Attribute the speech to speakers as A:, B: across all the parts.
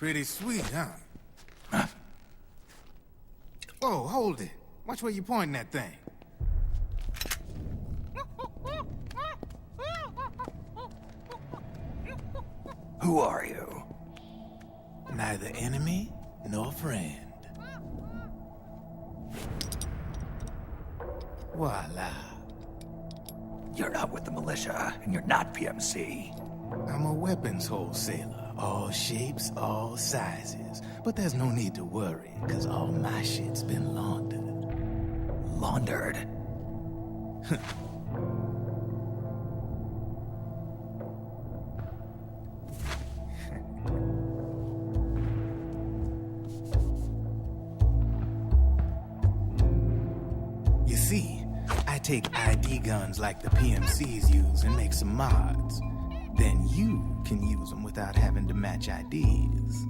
A: Pretty sweet, huh? Whoa, hold it. Watch where you pointing that thing.
B: Who are you?
A: Neither enemy nor friend. Voila.
B: You're not with the militia, and you're not PMC.
A: I'm a weapons wholesaler. All shapes, all sizes. But there's no need to worry, because all my shit's been laundered.
B: Laundered?
A: You see, I take ID guns like the PMCs use and make some mods. Then you can use them without having to match IDs.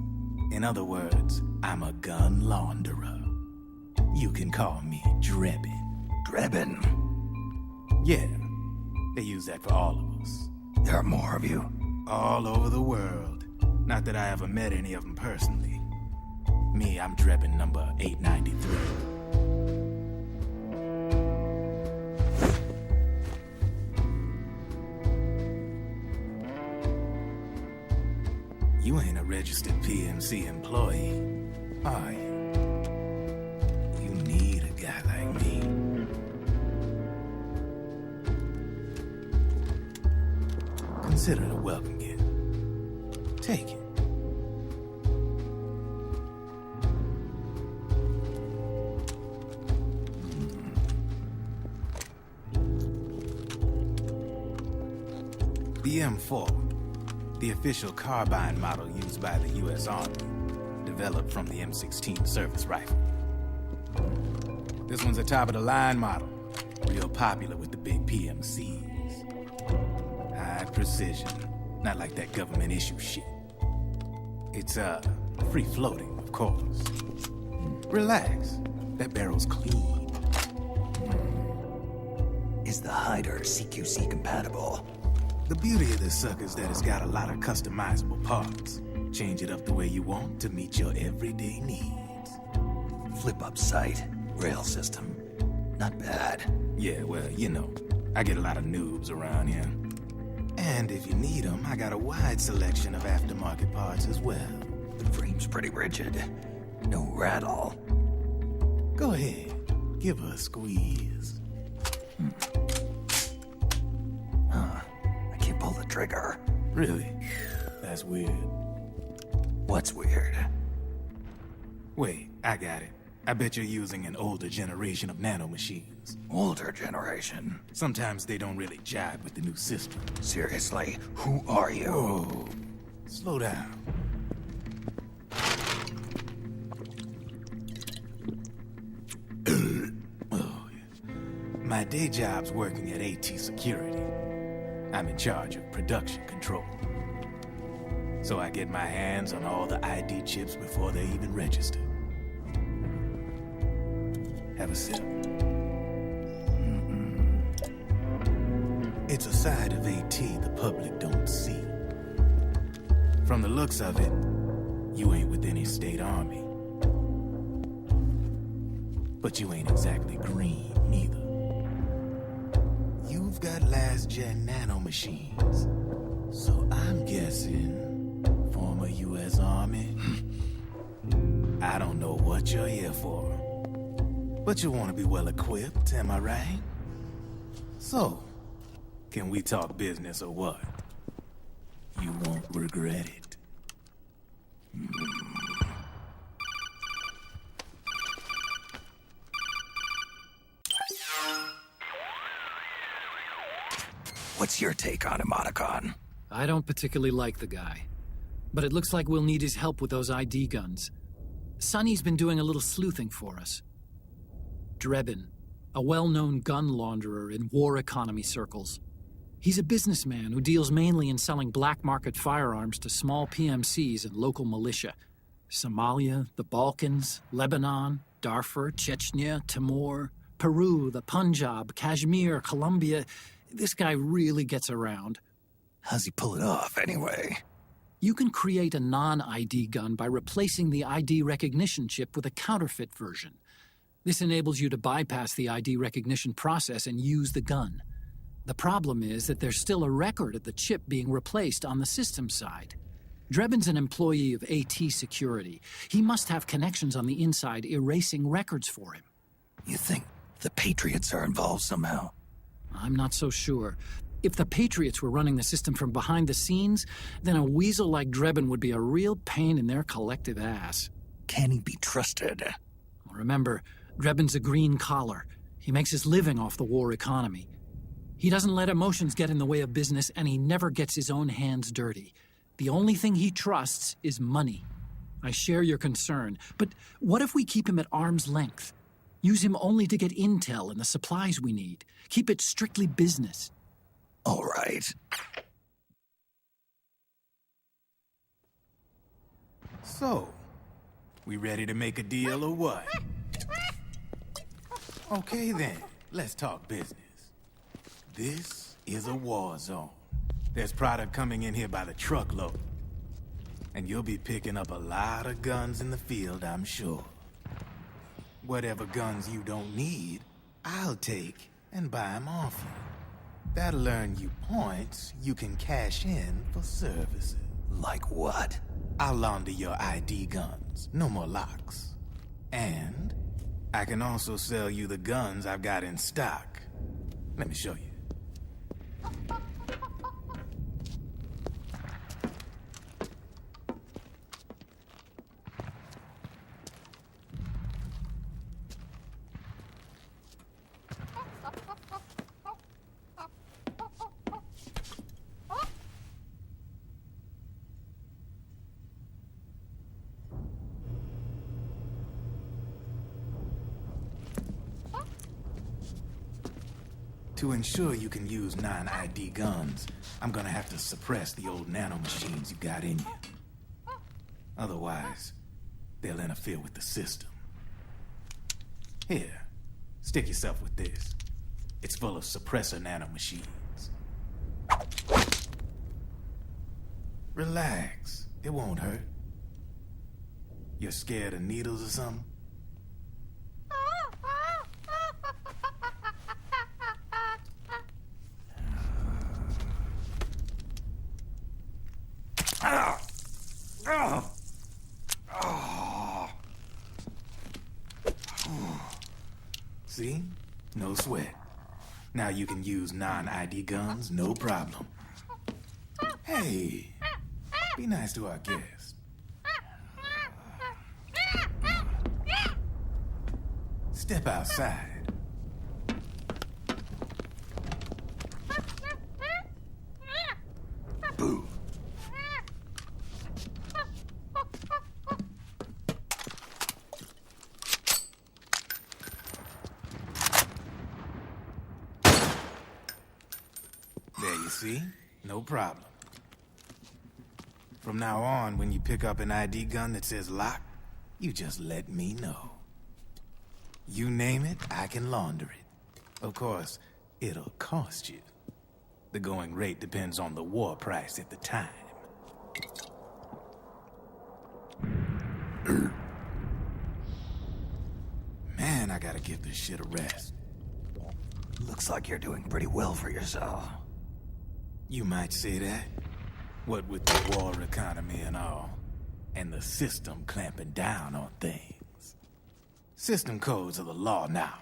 A: In other words, I'm a gun launderer. You can call me Drebin.
B: Drebin?
A: Yeah, they use that for all of us.
B: There are more of you?
A: All over the world. Not that I ever met any of them personally. Me, I'm Drebin number 893. You ain't a registered PMC employee, are you? You need a guy like me. Consider it a welcome gift. Take it. The M4. The official carbine model used by the U.S. Army, developed from the M16 service rifle. This one's a top-of-the-line model, real popular with the big PMCs. High precision, not like that government-issue shit. It's, free-floating, of course. Relax, that barrel's clean.
B: Is the hider CQC compatible?
A: The beauty of this sucker is that it's got a lot of customizable parts. Change it up the way you want to meet your everyday needs.
B: Flip-up sight, rail system. Not bad.
A: Yeah, well, you know, I get a lot of noobs around here. And if you need them, I got a wide selection of aftermarket parts as well.
B: The frame's pretty rigid. No rattle.
A: Go ahead, give her a squeeze.
B: I can't pull the trigger.
A: Really? That's weird.
B: What's weird?
A: Wait, I got it. I bet you're using an older generation of nanomachines.
B: Older generation?
A: Sometimes they don't really jive with the new system.
B: Seriously, who are you?
A: Whoa. Slow down. Oh, yeah. My day job's working at AT Security. I'm in charge of production control. So I get my hands on all the ID chips before they even register. Have a sip. It's a side of AT the public don't see. From the looks of it, you ain't with any state army. But you ain't exactly green, neither. You've got last-gen nanomachines. So I'm guessing former U.S. Army. I don't know what you're here for. But you want to be well-equipped, am I right? So, can we talk business or what? You won't regret it.
B: What's your take on Emoticon?
C: I don't particularly like the guy. But it looks like we'll need his help with those ID guns. Sonny's been doing a little sleuthing for us. Drebin, a well-known gun launderer in war economy circles. He's a businessman who deals mainly in selling black-market firearms to small PMCs and local militia. Somalia, the Balkans, Lebanon, Darfur, Chechnya, Timor, Peru, the Punjab, Kashmir, Colombia. This guy really gets around.
B: How's he pull it off, anyway?
C: You can create a non-ID gun by replacing the ID recognition chip with a counterfeit version. This enables you to bypass the ID recognition process and use the gun. The problem is that there's still a record of the chip being replaced on the system side. Drebin's an employee of AT Security. He must have connections on the inside erasing records for him.
B: You think the Patriots are involved somehow?
C: I'm not so sure. If the Patriots were running the system from behind the scenes, then a weasel like Drebin would be a real pain in their collective ass.
B: Can he be trusted?
C: Remember, Drebin's a green collar. He makes his living off the war economy. He doesn't let emotions get in the way of business, and he never gets his own hands dirty. The only thing he trusts is money. I share your concern, but what if we keep him at arm's length? Use him only to get intel and the supplies we need. Keep it strictly business.
B: All right.
A: So, we ready to make a deal or what? Okay then, let's talk business. This is a war zone. There's product coming in here by the truckload. And you'll be picking up a lot of guns in the field, I'm sure. Whatever guns you don't need, I'll take and buy them off you. That'll earn you points you can cash in for services.
B: Like what?
A: I'll launder your ID guns, no more locks. And I can also sell you the guns I've got in stock. Let me show you. To ensure you can use non-ID guns, I'm gonna have to suppress the old nanomachines you got in you. Otherwise, they'll interfere with the system. Here, stick yourself with this. It's full of suppressor nanomachines. Relax, it won't hurt. You're scared of needles or something? See? No sweat. Now you can use non-ID guns, no problem. Hey, be nice to our guest. Step outside.
B: Boo.
A: There you see? No problem. From now on, when you pick up an ID gun that says lock, you just let me know. You name it, I can launder it. Of course, it'll cost you. The going rate depends on the war price at the time. Man, I gotta give this shit a rest.
B: Looks like you're doing pretty well for yourself.
A: You might say that. What with the war economy and all, and the system clamping down on things. System codes are the law now,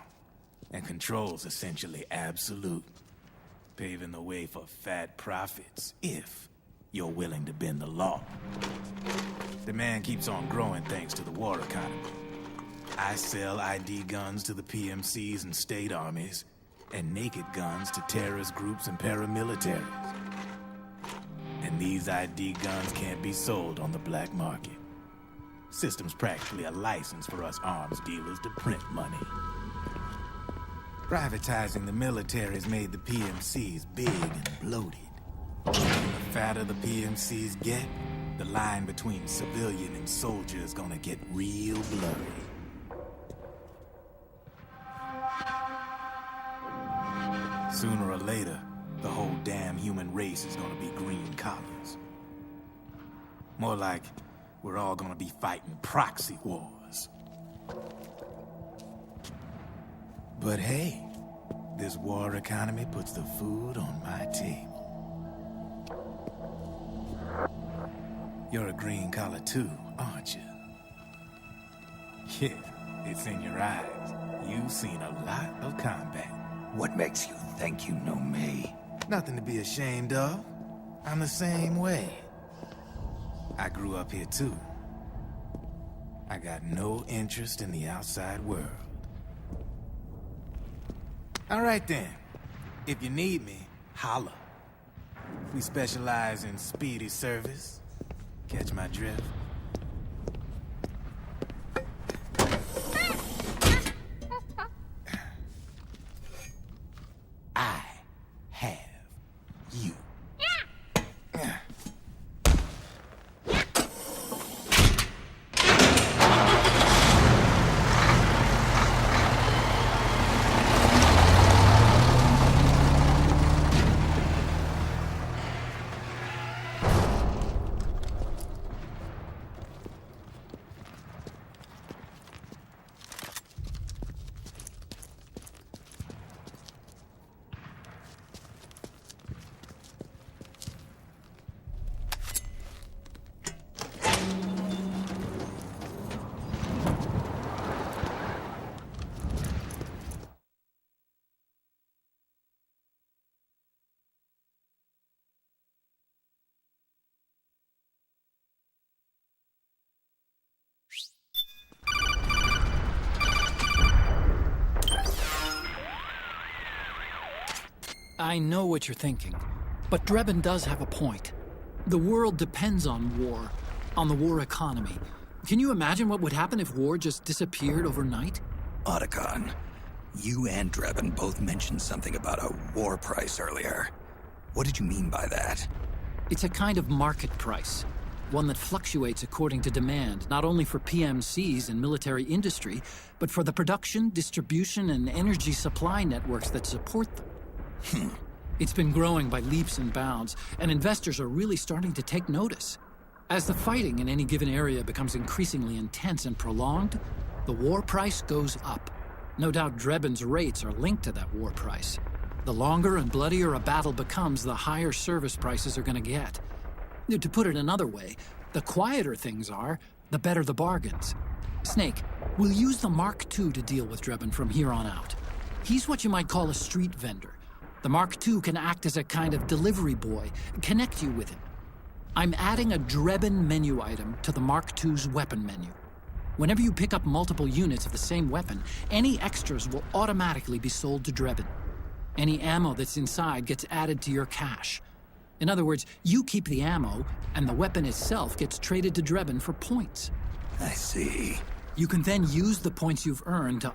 A: and control's essentially absolute, paving the way for fat profits if you're willing to bend the law. Demand keeps on growing thanks to the war economy. I sell ID guns to the PMCs and state armies, and naked guns to terrorist groups and paramilitaries. And these ID guns can't be sold on the black market. System's practically a license for us arms dealers to print money. Privatizing the military's made the PMCs big and bloated. The fatter the PMCs get, the line between civilian and soldier is gonna get real blurry. Sooner or later, the whole damn human race is gonna be green collars. More like we're all gonna be fighting proxy wars. But hey, this war economy puts the food on my table. You're a green collar too, aren't you? Yeah, it's in your eyes. You've seen a lot of combat.
B: What makes you think you know me?
A: Nothing to be ashamed of. I'm the same way. I grew up here too. I got no interest in the outside world. All right then. If you need me, holla. We specialize in speedy service. Catch my drift? I have you.
C: I know what you're thinking, but Drebin does have a point. The world depends on war, on the war economy. Can you imagine what would happen if war just disappeared overnight?
B: Otacon, you and Drebin both mentioned something about a war price earlier. What did you mean by that?
C: It's a kind of market price, one that fluctuates according to demand, not only for PMCs and military industry, but for the production, distribution, and energy supply networks that support them. It's been growing by leaps and bounds, and investors are really starting to take notice. As the fighting in any given area becomes increasingly intense and prolonged, the war price goes up. No doubt Drebin's rates are linked to that war price. The longer and bloodier a battle becomes, the higher service prices are going to get. To put it another way, the quieter things are, the better the bargains. Snake, we'll use the Mark II to deal with Drebin from here on out. He's what you might call a street vendor. The Mark II can act as a kind of delivery boy, connect you with him. I'm adding a Drebin menu item to the Mark II's weapon menu. Whenever you pick up multiple units of the same weapon, any extras will automatically be sold to Drebin. Any ammo that's inside gets added to your cache. In other words, you keep the ammo, and the weapon itself gets traded to Drebin for points.
B: I see.
C: You can then use the points you've earned to